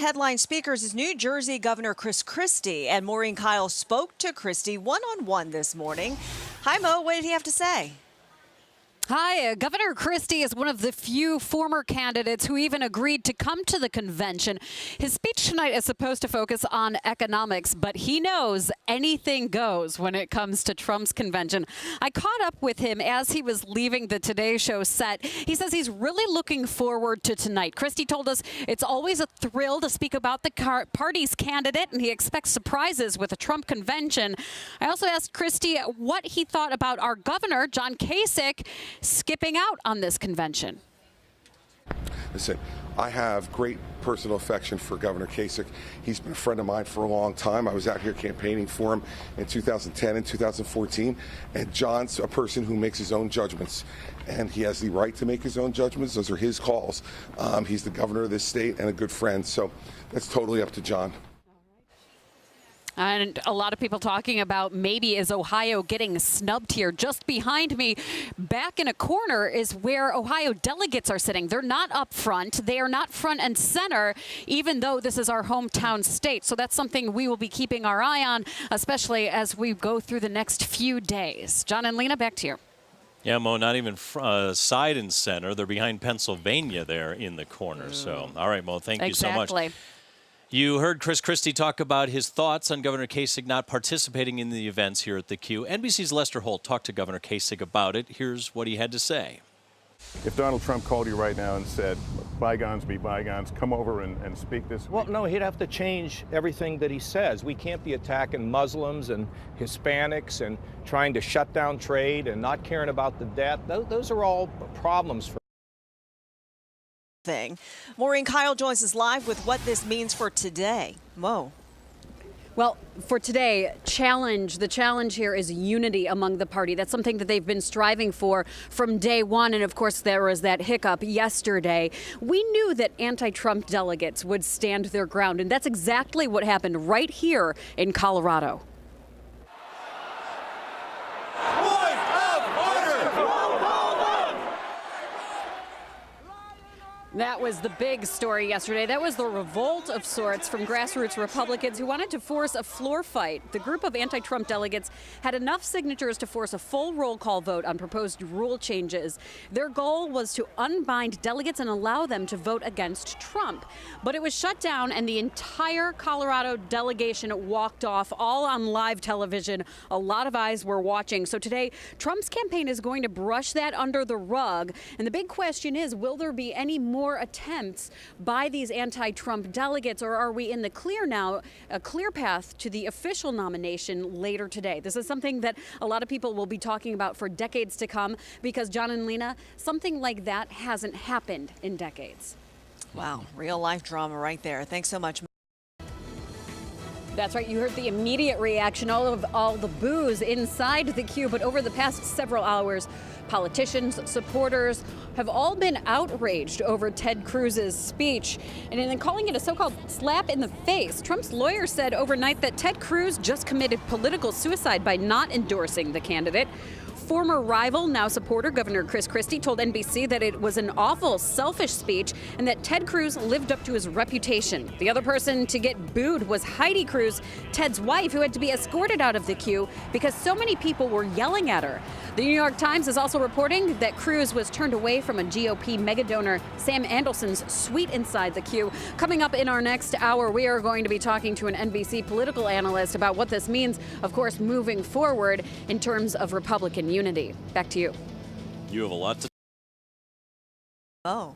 Headline speakers is New Jersey Governor Christie, and Maureen Kyle spoke to Christie one-on-one this morning. Hi, Mo. What did he have to say? Hi, Governor Christie is one of the few former candidates who even agreed to come to the convention. His speech tonight is supposed to focus on economics, but he knows anything goes when it comes to Trump's convention. I caught up with him as he was leaving the Today Show set. He says he's really looking forward to tonight. Christie told us it's always a thrill to speak about the party's candidate, and he expects surprises with the Trump convention. I also asked Christie what he thought about our governor, John Kasich, skipping out on this convention. Listen, I have great personal affection for Governor Kasich. He's been a friend of mine for a long time. I was out here campaigning for him in 2010 and 2014. And John's a person who makes his own judgments. And he has the right to make his own judgments. Those are his calls. He's the governor of this state and a good friend. So that's totally up to John. And a lot of people talking about maybe is Ohio getting snubbed here. Just behind me, back in a corner, is where Ohio delegates are sitting. They're not up front. They are not front and center, even though this is our hometown state. So that's something we will be keeping our eye on, especially as we go through the next few days. John and Lena, back to you. Yeah, Mo, not even side and center. They're behind Pennsylvania there in the corner. So, all right, Mo, thank you so much. You heard Christie talk about his thoughts on Governor Kasich not participating in the events here at the Q. NBC's Lester Holt talked to Governor Kasich about it. Here's what he had to say. If Donald Trump called you right now and said, bygones be bygones, come over and speak this week. Well, no, he'd have to change everything that he says. We can't be attacking Muslims and Hispanics and trying to shut down trade and not caring about the debt. Those are all problems for thing. Maureen Kyle joins us live with what this means for today. Mo. Well, for today, the challenge here is unity among the party. That's something that they've been striving for from day one. And of course, there was that hiccup yesterday. We knew that anti-Trump delegates would stand their ground. And that's exactly what happened right here in Colorado. That was the big story yesterday. That was the revolt of sorts from grassroots Republicans who wanted to force a floor fight. The group of anti-Trump delegates had enough signatures to force a full roll call vote on proposed rule changes. Their goal was to unbind delegates and allow them to vote against Trump. But it was shut down, and the entire Colorado delegation walked off, all on live television. A lot of eyes were watching. So today, Trump's campaign is going to brush that under the rug. And the big question is, will there be any more attempts by these anti-Trump delegates, or are we in the clear now, a clear path to the official nomination later today? This is something that a lot of people will be talking about for decades to come, because, John and Lena, something like that hasn't happened in decades. Wow, real life drama right there. Thanks so much. That's right. You heard the immediate reaction, all the boos inside the Q. But over the past several hours, politicians, supporters have all been outraged over Ted Cruz's speech. And in calling it a so-called slap in the face, Trump's lawyer said overnight that Ted Cruz just committed political suicide by not endorsing the candidate. Former rival, now supporter, Governor Christie told NBC that it was an awful, selfish speech and that Ted Cruz lived up to his reputation. The other person to get booed was Heidi Cruz, Ted's wife, who had to be escorted out of the Q because so many people were yelling at her. The New York Times is also reporting that Cruz was turned away from a GOP megadonor, Sam Andelson's suite inside the Q. Coming up in our next hour, we are going to be talking to an NBC political analyst about what this means, of course, moving forward in terms of Republican unity. Back to you. You have a lot to. Oh.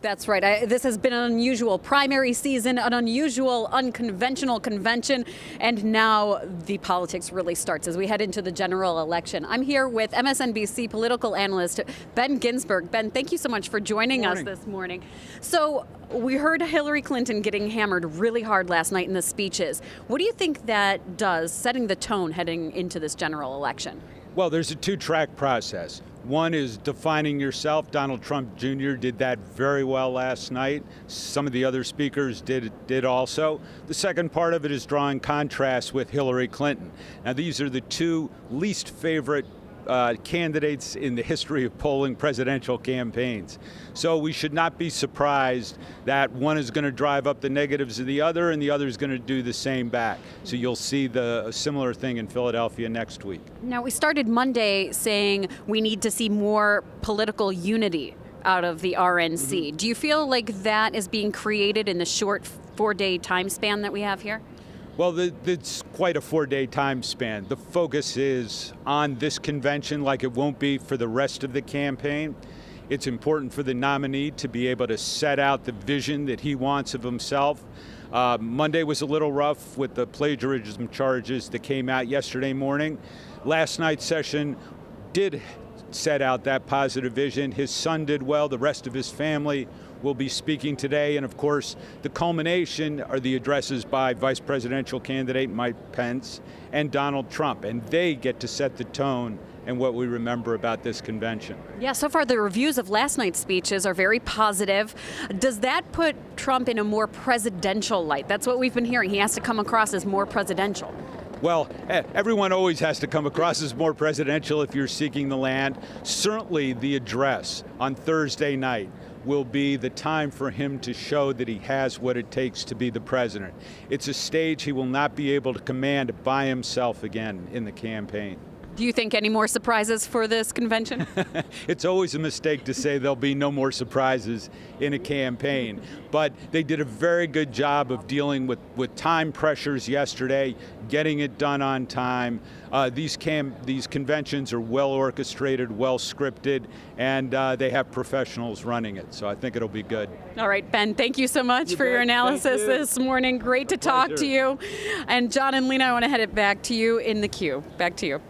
That's right. This has been an unusual primary season, an unusual, unconventional convention, and now the politics really starts as we head into the general election. I'm here with MSNBC political analyst Ben Ginsberg. Ben, thank you so much for joining us this morning. So we heard Hillary Clinton getting hammered really hard last night in the speeches. What do you think that does, setting the tone heading into this general election? Well, there's a two-track process. One is defining yourself. Donald Trump Jr. did that very well last night. Some of the other speakers did also. The second part of it is drawing contrasts with Hillary Clinton. Now, these are the two least favorite candidates in the history of polling presidential campaigns. So we should not be surprised that one is going to drive up the negatives of the other and the other is going to do the same back. So you'll see a similar thing in Philadelphia next week. Now, we started Monday saying we need to see more political unity out of the RNC. Mm-hmm. Do you feel like that is being created in the short 4-day time span that we have here? Well, it's quite a 4-day time span. The focus is on this convention like it won't be for the rest of the campaign. It's important for the nominee to be able to set out the vision that he wants of himself. Monday was a little rough with the plagiarism charges that came out yesterday morning. Last night's session did set out that positive vision. His son did well. The rest of his family will be speaking today. And of course, the culmination are the addresses by Vice Presidential candidate Mike Pence and Donald Trump. And they get to set the tone and what we remember about this convention. Yeah, so far the reviews of last night's speeches are very positive. Does that put Trump in a more presidential light? That's what we've been hearing. He has to come across as more presidential. Well, everyone always has to come across as more presidential if you're seeking the land. Certainly the address on Thursday night will be the time for him to show that he has what it takes to be the president. It's a stage he will not be able to command by himself again in the campaign. Do you think any more surprises for this convention? It's always a mistake to say there'll be no more surprises in a campaign, but they did a very good job of dealing with time pressures yesterday, getting it done on time. These conventions are well orchestrated, well scripted, and they have professionals running it, so I think it'll be good. All right, Ben, thank you so much for your analysis this morning. Great to talk to you. And John and Lena, I want to head it back to you in the queue. Back to you.